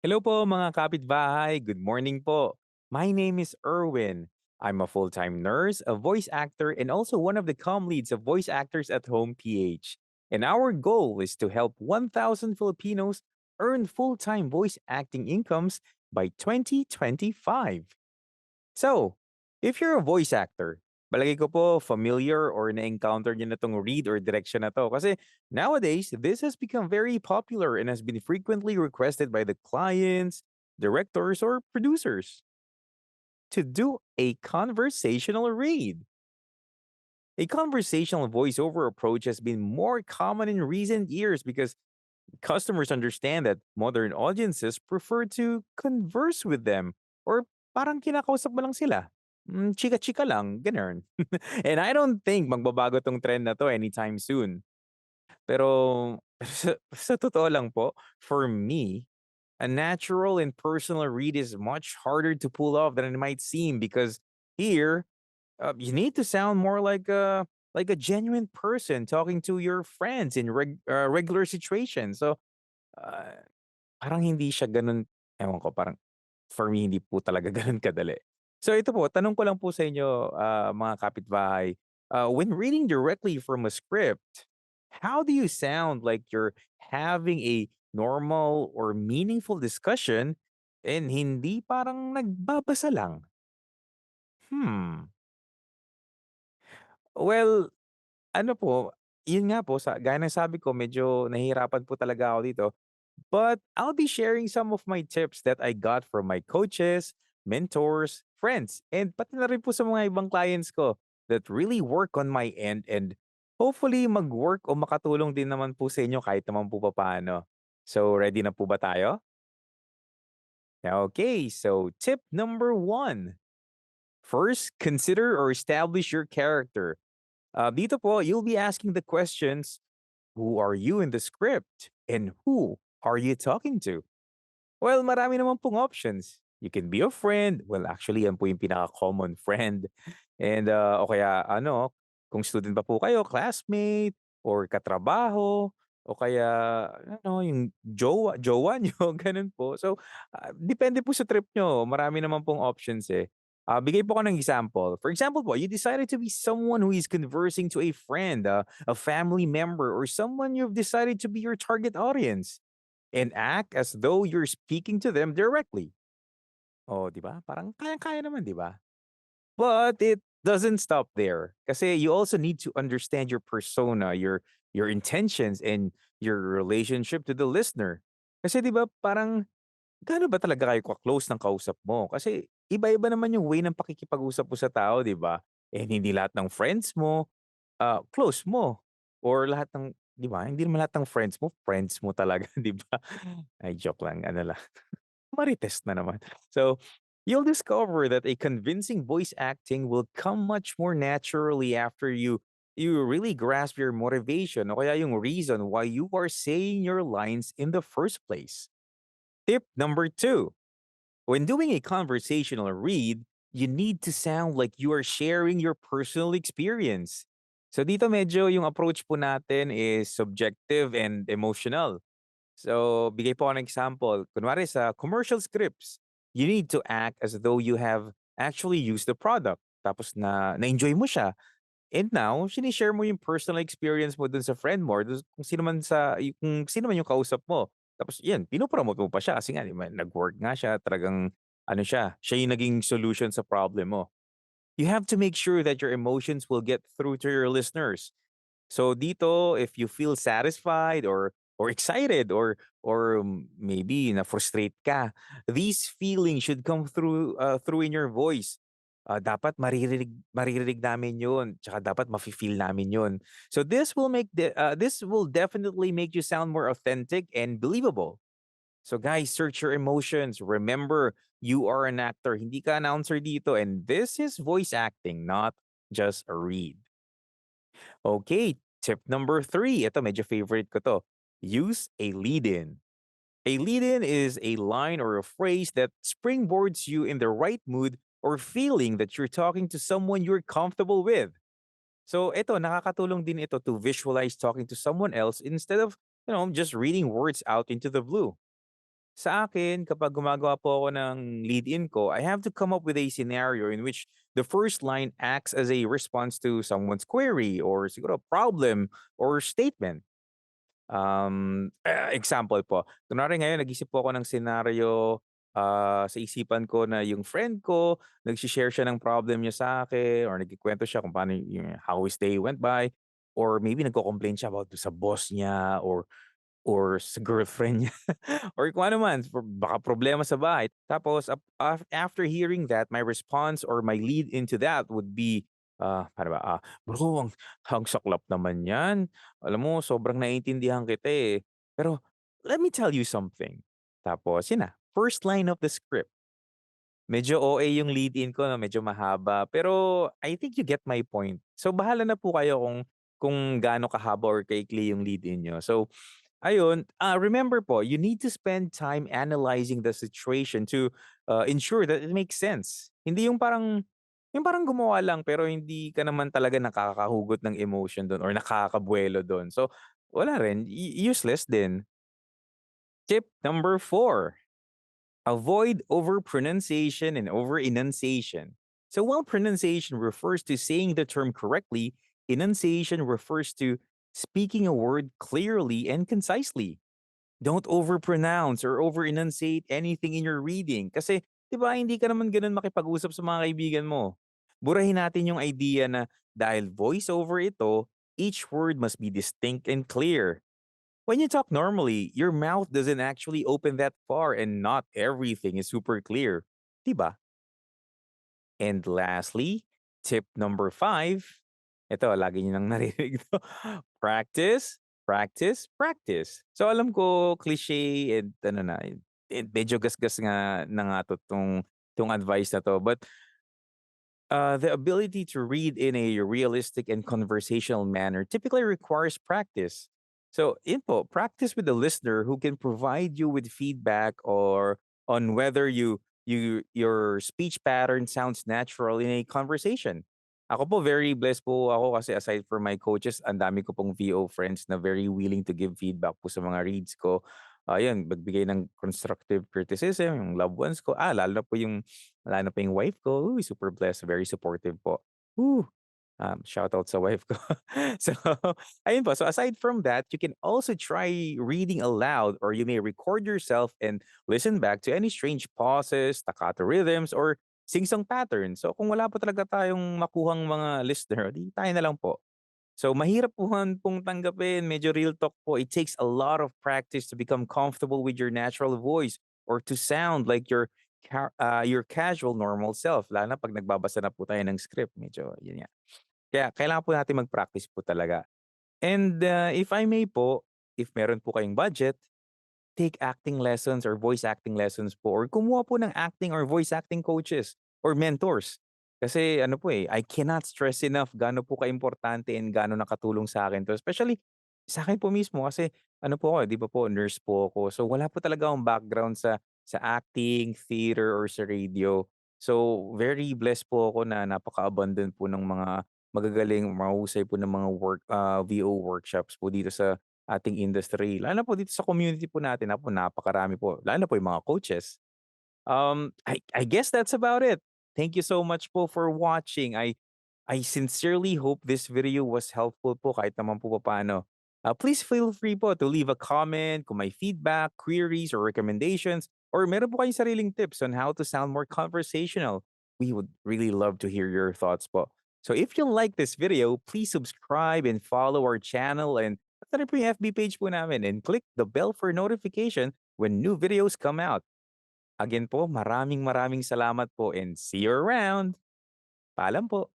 Hello po mga kapitbahay. Good morning po. My name is Erwin. I'm a full-time nurse, a voice actor, and also one of the leads of Voice Actors at Home PH. And our goal is to help 1,000 Filipinos earn full-time voice acting incomes by 2025. So, if you're a voice actor, palagay ko po familiar or na-encounter niyo na tong read or direction na to. Kasi nowadays, this has become very popular and has been frequently requested by the clients, directors, or producers to do a conversational read. A conversational voiceover approach has been more common in recent years because customers understand that modern audiences prefer to converse with them or parang kinakausap mo lang sila. Chika-chika lang, ganun. And I don't think magbabago tong trend na to anytime soon. Pero sa totoo lang po, for me, a natural and personal read is much harder to pull off than it might seem because here, you need to sound more like a genuine person talking to your friends in regular situations. So, uh, parang hindi siya gano'n, ewan ko, parang for me hindi po talaga gano'n kadali. So ito po, tanong ko lang po sa inyo, mga kapitbahay, when reading directly from a script, how do you sound like you're having a normal or meaningful discussion and hindi parang nagbabasa lang? Hmm. Well, ano po, yun nga po gaya ng sabi ko medyo nahihirapan po talaga ako dito. But I'll be sharing some of my tips that I got from my coaches, mentors, friends, and pati na rin po sa mga ibang clients ko that really work on my end and hopefully mag-work o makatulong din naman po sa inyo kahit naman po paano. So ready na po ba tayo? Okay, so tip number one. First, consider or establish your character. Dito po, you'll be asking the questions, who are you in the script? And who are you talking to? Well, marami naman pong options. You can be a friend. Well, actually, yan po yung pinaka-common friend. And o kaya ano, kung student pa po kayo, classmate, or katrabaho, o kaya ano, yung jowa nyo, ganun po. So, depende po sa trip nyo. Marami naman pong options eh. Bigay po ko ng example. For example po, you decided to be someone who is conversing to a friend, a family member, or someone you've decided to be your target audience and act as though you're speaking to them directly. Oh, 'di ba? Parang kayang-kaya naman, 'di ba? But it doesn't stop there. Kasi you also need to understand your persona, your intentions and your relationship to the listener. Kasi 'di ba parang gaano ba talaga kayo ka-close ng kausap mo? Kasi iba-iba naman yung way ng pakikipag-usap mo sa tao, 'di ba? And hindi lahat ng friends mo close mo or lahat ng 'di ba, hindi naman lahat ng friends mo talaga, 'di ba? Ay, joke lang, ano lang, marites na naman. So, you'll discover that a convincing voice acting will come much more naturally after you really grasp your motivation o kaya yung reason why you are saying your lines in the first place. Tip number two, when doing a conversational read, you need to sound like you are sharing your personal experience. So dito medyo yung approach po natin is subjective and emotional. So bigay po ako ng example. Kunwari sa commercial scripts, you need to act as though you have actually used the product. Tapos na-enjoy mo siya. And now, sinishare mo yung personal experience mo dun sa friend mo or dun kung sino man kung sino man yung kausap mo. Tapos yan, pinopromote mo pa siya kasi nga 'di ba, nag-work nga siya, talagang ano siya yung naging solution sa problem mo. You have to make sure that your emotions will get through to your listeners. So dito, if you feel satisfied or excited or maybe na-frustrate ka, these feelings should come through in your voice. Dapat maririnig namin 'yun, tsaka dapat mafi-feel namin 'yun. So this will definitely make you sound more authentic and believable. So guys, search your emotions. Remember, you are an actor, hindi ka announcer dito, and this is voice acting, not just a read. Okay, tip number three. Ito, medyo favorite ko to. Use a lead-in. A lead-in is a line or a phrase that springboards you in the right mood or feeling that you're talking to someone you're comfortable with. So ito, nakakatulong din ito to visualize talking to someone else instead of, just reading words out into the blue. Sa akin, kapag gumagawa po ako ng lead-in ko, I have to come up with a scenario in which the first line acts as a response to someone's query or siguro problem or statement. Example po, kunwari ngayon nag-isip po ako ng senaryo, sa isipan ko na yung friend ko nagse-share siya ng problem niya sa akin or nagkukuwento siya kung paano yung how his day went by or maybe nagko-complain siya about sa boss niya or sa girlfriend niya or kung ano man, baka problema sa bahay. Tapos after hearing that, my response or my lead into that would be, paano ba, "Bro, ang saklap naman niyan. Alam mo sobrang naiintindihan kita, eh. Pero let me tell you something." Tapos yun na, first line of the script. Medyo OA yung lead-in ko 'no, medyo mahaba, pero I think you get my point. So bahala na po kayo kung gaano kahaba or kaikli yung lead-in niyo. So ayun, remember po, you need to spend time analyzing the situation to, ensure that it makes sense. Hindi yung parang gumawa lang pero hindi ka naman talaga nakakahugot ng emotion dun or nakakabuwelo dun. So, wala rin, useless din. Tip number 4: avoid overpronunciation and over-enunciation. So, while pronunciation refers to saying the term correctly, enunciation refers to speaking a word clearly and concisely. Don't overpronounce or over-enunciate anything in your reading kasi 'di ba hindi ka naman gano'n makipag-usap sa mga kaibigan mo. Burahin natin yung idea na dahil voiceover ito, each word must be distinct and clear. When you talk normally, your mouth doesn't actually open that far and not everything is super clear, 'di ba? And lastly, tip number 5, ito lagi niyo nang naririnig 'to, practice, practice, practice. So alam ko cliche and ano na, medyo gasgas nga na nga 'tong advice na 'to, but the ability to read in a realistic and conversational manner typically requires practice. So, yun po, practice with a listener who can provide you with feedback or on whether your speech pattern sounds natural in a conversation. Ako po very blessed po ako kasi aside from my coaches, ang dami ko pong VO friends na very willing to give feedback po sa mga reads ko. Ayun, magbigay ng constructive criticism, yung loved ones ko. Lalo na po yung wife ko, uy, super blessed, very supportive po. Woo! Shoutout sa wife ko. So, ayun po. So, aside from that, you can also try reading aloud or you may record yourself and listen back to any strange pauses, staccato rhythms, or sing-song patterns. So, kung wala po talaga tayong makuhang mga listener, di tayo na lang po. So mahirap po pong tanggapin, medyo real talk po. It takes a lot of practice to become comfortable with your natural voice or to sound like your casual normal self. Lalo na 'pag nagbabasa na po tayo ng script, medyo yun nga. Kaya kailangan po natin mag-practice po talaga. And, if I may po, if meron po kayong budget, take acting lessons or voice acting lessons po or kumuha po ng acting or voice acting coaches or mentors. Kasi ano po, I cannot stress enough gaano po kaimportante and gaano nakatulong sa akin 'to. Especially sa akin po mismo kasi ano po ako, 'di ba po nurse po ako. So wala po talaga akong background sa acting, theater, or sa radio. So very blessed po ako na napaka-abundant po ng mga magagaling, mahusay po ng mga VO workshops po dito sa ating industry. Lalo na po dito sa community po natin, napakarami po, lalo na po yung mga coaches. I guess that's about it. Thank you so much po for watching. I sincerely hope this video was helpful po kahit naman po paano. Please feel free po to leave a comment kung may feedback, queries, or recommendations, or meron po kayong sariling tips on how to sound more conversational. We would really love to hear your thoughts po. So if you like this video, please subscribe and follow our channel and pati po yung FB page po namin and click the bell for notification when new videos come out. Again po, maraming maraming salamat po and see you around. Paalam po.